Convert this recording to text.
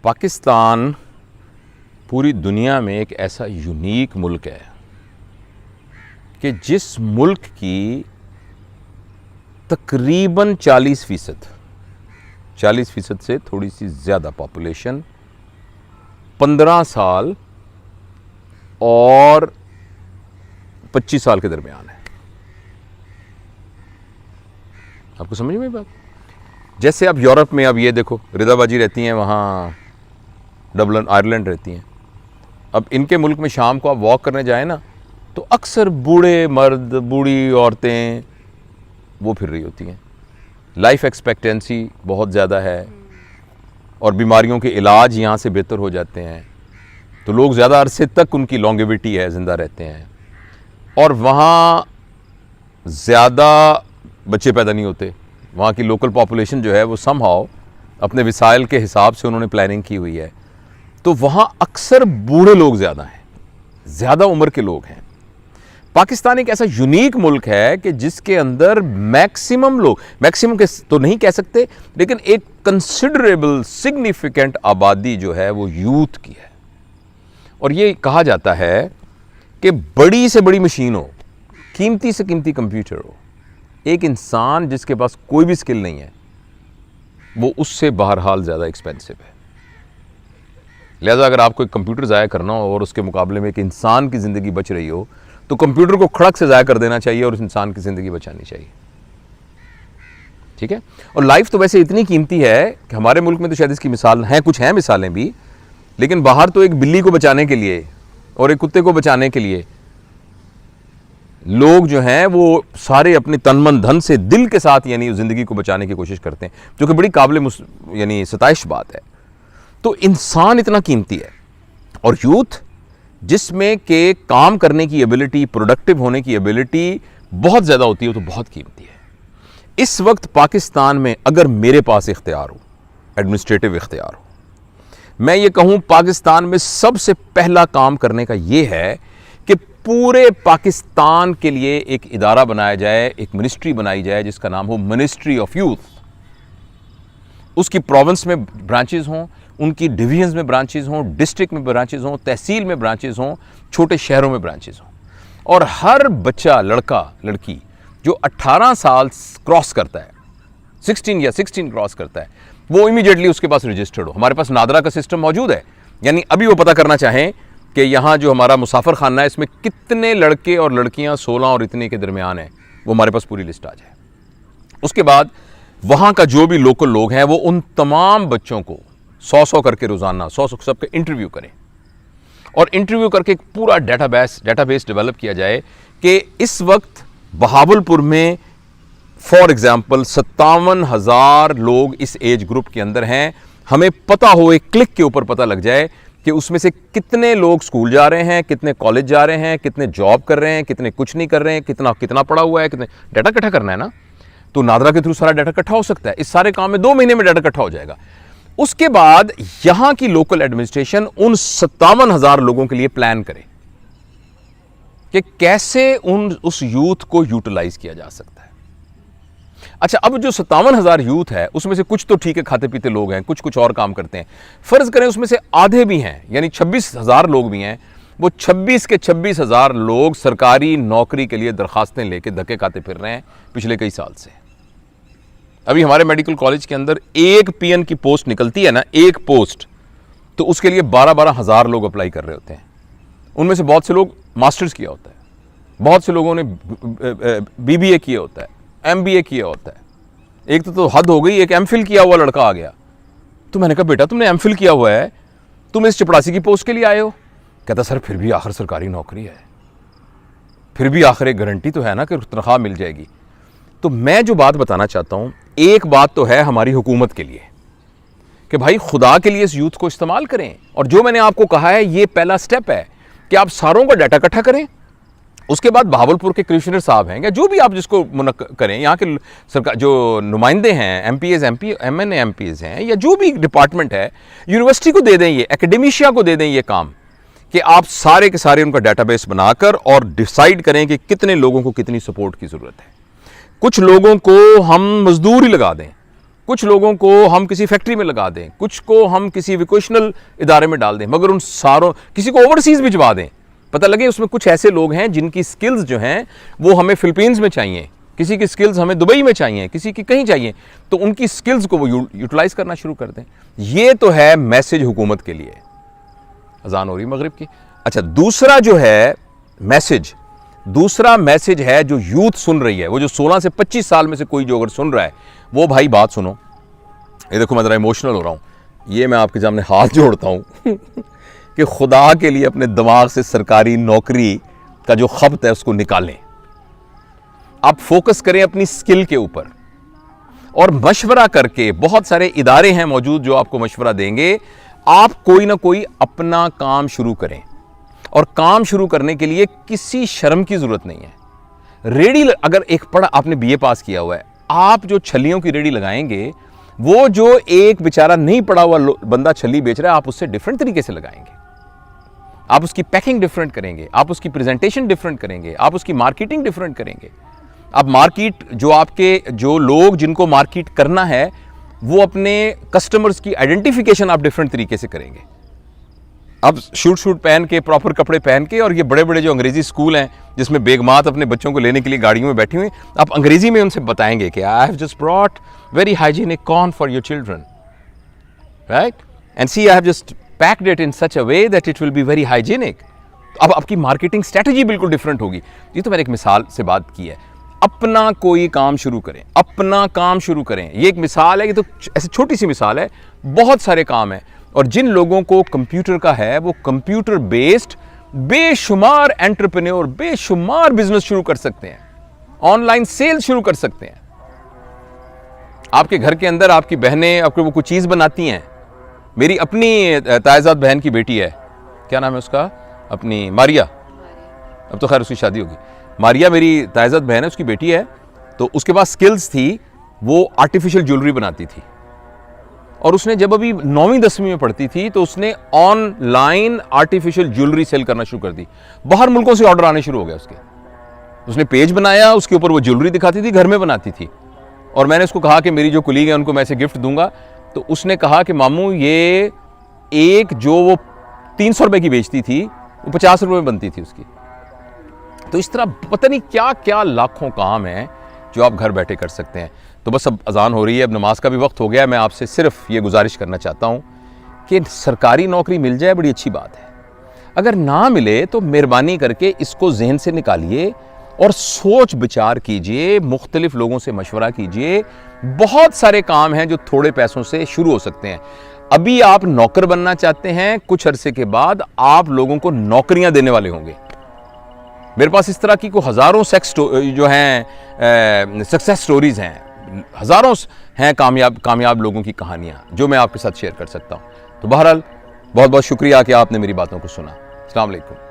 पाकिस्तान पूरी दुनिया में एक ऐसा यूनिक मुल्क है कि जिस मुल्क की तकरीबन 40% से थोड़ी सी ज़्यादा पॉपुलेशन 15 साल और 25 साल के दरमियान है। आपको समझ में बात? जैसे आप यूरोप में अब ये देखो, रिदा बाजी रहती हैं वहाँ, डबलिन आयरलैंड रहती हैं। अब इनके मुल्क में शाम को आप वॉक करने जाएं ना, तो अक्सर बूढ़े मर्द, बूढ़ी औरतें वो फिर रही होती हैं। लाइफ एक्सपेक्टेंसी बहुत ज़्यादा है और बीमारियों के इलाज यहाँ से बेहतर हो जाते हैं, तो लोग ज़्यादा अरसे तक उनकी लॉन्गेविटी है, ज़िंदा रहते हैं। और वहाँ ज़्यादा बच्चे पैदा नहीं होते। वहाँ की लोकल पॉपुलेशन जो है वो समहाउ अपने विसाइल के हिसाब से उन्होंने प्लानिंग की हुई है, तो वहाँ अक्सर बूढ़े लोग ज़्यादा हैं, ज़्यादा उम्र के लोग हैं। पाकिस्तान एक ऐसा यूनिक मुल्क है कि जिसके अंदर मैक्सिमम लोग, मैक्सिमम के तो नहीं कह सकते, लेकिन एक कंसिडरेबल सिग्निफिकेंट आबादी जो है वो यूथ की है। और ये कहा जाता है कि बड़ी से बड़ी मशीन हो, कीमती से कीमती कंप्यूटर हो, एक इंसान जिसके पास कोई भी स्किल नहीं है वो उससे बहरहाल ज़्यादा एक्सपेंसिव है। लिहाजा अगर आपको एक कंप्यूटर ज़ाया करना हो और उसके मुकाबले में एक इंसान की ज़िंदगी बच रही हो, तो कंप्यूटर को खड़क से ज़ाया कर देना चाहिए और उस इंसान की ज़िंदगी बचानी चाहिए। ठीक है? और लाइफ तो वैसे इतनी कीमती है कि हमारे मुल्क में तो शायद इसकी मिसाल हैं, कुछ हैं मिसालें भी, लेकिन बाहर तो एक बिल्ली को बचाने के लिए और एक कुत्ते को बचाने के लिए लोग जो हैं वो सारे अपने तन मन धन से दिल के साथ यानी ज़िंदगी को बचाने की कोशिश करते हैं, जो कि बड़ी काबिल यानी सताइश बात है। तो इंसान इतना कीमती है और यूथ जिसमें के काम करने की एबिलिटी, प्रोडक्टिव होने की एबिलिटी बहुत ज़्यादा होती है, तो बहुत कीमती है। इस वक्त पाकिस्तान में अगर मेरे पास इख्तियार हो, एडमिनिस्ट्रेटिव इख्तियार हो, मैं ये कहूँ पाकिस्तान में सबसे पहला काम करने का ये है कि पूरे पाकिस्तान के लिए एक इदारा बनाया जाए, एक मिनिस्ट्री बनाई जाए जिसका नाम हो मिनिस्ट्री ऑफ यूथ। उसकी प्रोविंस में ब्रांचेज हों, उनकी डिवीजन्स में ब्रांचेज हों, डिस्ट्रिक्ट में ब्रांचेज हों, तहसील में ब्रांचेज हों, छोटे शहरों में ब्रांचेज हों। और हर बच्चा, लड़का लड़की जो 18 साल क्रॉस करता है, 16 क्रॉस करता है, वो इमीडिएटली उसके पास रजिस्टर्ड हो। हमारे पास नादरा का सिस्टम मौजूद है, यानी अभी वो पता करना चाहें कि यहाँ जो हमारा मुसाफिर खाना है इसमें कितने लड़के और लड़कियाँ 16 और इतने के दरमियान हैं, वो हमारे पास पूरी लिस्ट आ जाए। उसके बाद वहाँ का जो भी लोकल लोग हैं वो उन तमाम बच्चों को 100 करके रोज़ाना 100 सबके इंटरव्यू करें और इंटरव्यू करके एक पूरा डेटाबेस डेवलप किया जाए कि इस वक्त बहावलपुर में फॉर एग्जाम्पल 57,000 लोग इस एज ग्रुप के अंदर हैं। हमें पता हो, एक क्लिक के ऊपर पता लग जाए कि उसमें से कितने लोग स्कूल जा रहे हैं, कितने कॉलेज जा रहे हैं, कितने जॉब कर रहे हैं, कितने कुछ नहीं कर रहे हैं, कितना पड़ा हुआ है, कितने डाटा इकट्ठा करना है ना, तो नादरा के थ्रू सारा डाटा इकट्ठा हो सकता है। इस सारे काम में 2 महीने में डाटा इकट्ठा हो जाएगा। उसके बाद यहां की लोकल एडमिनिस्ट्रेशन उन 57,000 लोगों के लिए प्लान करे कि कैसे उस यूथ को यूटिलाइज किया जा सकता है। अच्छा, अब जो 57,000 यूथ है उसमें से कुछ तो ठीक है, खाते पीते लोग हैं, कुछ और काम करते हैं। फर्ज करें उसमें से आधे भी हैं, यानी 26,000 लोग भी हैं, वो 26 के 26,000 लोग सरकारी नौकरी के लिए दरखास्तें लेके धक्के खाते फिर रहे हैं पिछले कई साल से। अभी हमारे मेडिकल कॉलेज के अंदर एक पीएन की पोस्ट निकलती है ना, एक पोस्ट, तो उसके लिए 12-12 हज़ार लोग अप्लाई कर रहे होते हैं। उनमें से बहुत से लोग मास्टर्स किया होता है, बहुत से लोगों ने बीबीए किया होता है, एमबीए किया होता है, एक तो हद हो गई, एक एमफिल किया हुआ लड़का आ गया। तो मैंने कहा बेटा तुमने एमफिल किया हुआ है, तुम इस चपरासी की पोस्ट के लिए आए हो? कहता सर फिर भी आखिर सरकारी नौकरी है, फिर भी आखिर एक गारंटी तो है ना कि तनख्वाह मिल जाएगी। तो मैं जो बात बताना चाहता हूं, एक बात तो है हमारी हुकूमत के लिए कि भाई खुदा के लिए इस यूथ को इस्तेमाल करें। और जो मैंने आपको कहा है ये पहला स्टेप है कि आप सारों का डाटा इकट्ठा करें। उसके बाद बहावलपुर के कमिश्नर साहब हैं या जो भी आप जिसको करें, यहाँ के सरकार जो नुमाइंदे हैं, एमएनए एमपीज हैं, या जो भी डिपार्टमेंट है, यूनिवर्सिटी को दे दें, ये एकेडेमिशिया को दे दें ये काम कि आप सारे के सारे उनका डेटाबेस बनाकर और डिसाइड करें कि कितने लोगों को कितनी सपोर्ट की ज़रूरत है। कुछ लोगों को हम मजदूर ही लगा दें, कुछ लोगों को हम किसी फैक्ट्री में लगा दें, कुछ को हम किसी वोकेशनल इदारे में डाल दें, मगर उन सारों, किसी को ओवरसीज भिजवा दें, पता लगे उसमें कुछ ऐसे लोग हैं जिनकी स्किल्स जो हैं वो हमें फिलीपींस में चाहिए, किसी की स्किल्स हमें दुबई में चाहिए, किसी की कहीं चाहिए, तो उनकी स्किल्स को वो यूटिलाइज करना शुरू कर दें। ये तो है मैसेज हुकूमत के लिए। अजान हो रही मगरिब की। अच्छा, दूसरा जो है मैसेज, दूसरा मैसेज है जो यूथ सुन रही है, वो जो 16 से 25 साल में से कोई जो अगर सुन रहा है, वो भाई बात सुनो। ये देखो मैं ज़रा इमोशनल हो रहा हूँ, ये मैं आपके सामने हाथ जोड़ता हूँ कि खुदा के लिए अपने दिमाग से सरकारी नौकरी का जो खब्त है उसको निकालें। आप फोकस करें अपनी स्किल के ऊपर और मशवरा करके, बहुत सारे इदारे हैं मौजूद जो आपको मशवरा देंगे। आप कोई ना कोई अपना काम शुरू करें, और काम शुरू करने के लिए किसी शर्म की जरूरत नहीं है। रेडी, अगर एक पढ़ा, आपने बीए पास किया हुआ है, आप जो छलियों की रेडी लगाएंगे, वो जो एक बेचारा नहीं पढ़ा हुआ बंदा छली बेच रहा है, आप उससे डिफरेंट तरीके से लगाएंगे। आप उसकी पैकिंग डिफरेंट करेंगे, आप उसकी प्रेजेंटेशन डिफरेंट करेंगे, आप उसकी मार्केटिंग डिफरेंट करेंगे। अब मार्केट, जो लोग जिनको मार्केट करना है, वो अपने कस्टमर्स की आइडेंटिफिकेशन आप डिफरेंट तरीके से करेंगे। अब शूट पहन के, प्रॉपर कपड़े पहन के, और ये बड़े बड़े जो अंग्रेजी स्कूल हैं जिसमें बेगमात अपने बच्चों को लेने के लिए गाड़ियों में बैठी हुई, आप अंग्रेजी में उनसे बताएंगे कि I have just brought very hygienic corn for your children, right, and see I have just packed it in such a way that it will be very hygienic. अब आपकी मार्केटिंग स्ट्रेटजी बिल्कुल डिफरेंट होगी। ये तो मैंने एक मिसाल से बात की है। अपना कोई काम शुरू करें, अपना काम शुरू करें। ये एक मिसाल है, ये तो ऐसी छोटी सी मिसाल है, बहुत सारे काम हैं। और जिन लोगों को कंप्यूटर का है, वो कंप्यूटर बेस्ड बेशुमार एंटरप्रेन्योर, बेशुमार बिजनेस शुरू कर सकते हैं, ऑनलाइन सेल शुरू कर सकते हैं। आपके घर के अंदर आपकी बहनें आपको वो कुछ चीज बनाती हैं। मेरी अपनी तायजाद बहन की बेटी है, क्या नाम है उसका, अपनी मारिया, अब तो खैर उसकी शादी होगी। मारिया मेरी तायजाद बहन है, उसकी बेटी है, तो उसके पास स्किल्स थी, वो आर्टिफिशियल ज्वेलरी बनाती थी। और उसने जब अभी 9वीं 10वीं में पढ़ती थी, तो उसने ऑनलाइन आर्टिफिशियल ज्वेलरी सेल करना शुरू कर दी। बाहर मुल्कों से ऑर्डर आने शुरू हो गए उसके। उसने पेज बनाया, उसके ऊपर वो ज्वेलरी दिखाती थी, घर में बनाती थी। और मैंने उसको कहा कि मेरी जो कुलीग है उनको मैं ऐसे गिफ्ट दूंगा, तो उसने कहा कि मामू, ये एक जो वो 300 रुपए की बेचती थी, वो 50 रुपए में बनती थी उसकी। तो इस तरह पता नहीं क्या क्या लाखों काम है जो आप घर बैठे कर सकते हैं। तो बस अब अजान हो रही है, अब नमाज का भी वक्त हो गया है। मैं आपसे सिर्फ ये गुजारिश करना चाहता हूँ कि सरकारी नौकरी मिल जाए, बड़ी अच्छी बात है। अगर ना मिले तो मेहरबानी करके इसको जहन से निकालिए और सोच विचार कीजिए, मुख्तलिफ लोगों से मशवरा कीजिए। बहुत सारे काम हैं जो थोड़े पैसों से शुरू हो सकते हैं। अभी आप नौकर बनना चाहते हैं, कुछ अरसे के बाद आप लोगों को नौकरियां देने वाले होंगे। मेरे पास इस तरह की को हज़ारों जो हैं सक्सेस स्टोरीज हैं, हज़ारों हैं कामयाब लोगों की कहानियां जो मैं आपके साथ शेयर कर सकता हूं। तो बहरहाल बहुत बहुत शुक्रिया कि आपने मेरी बातों को सुना। अस्सलाम वालेकुम।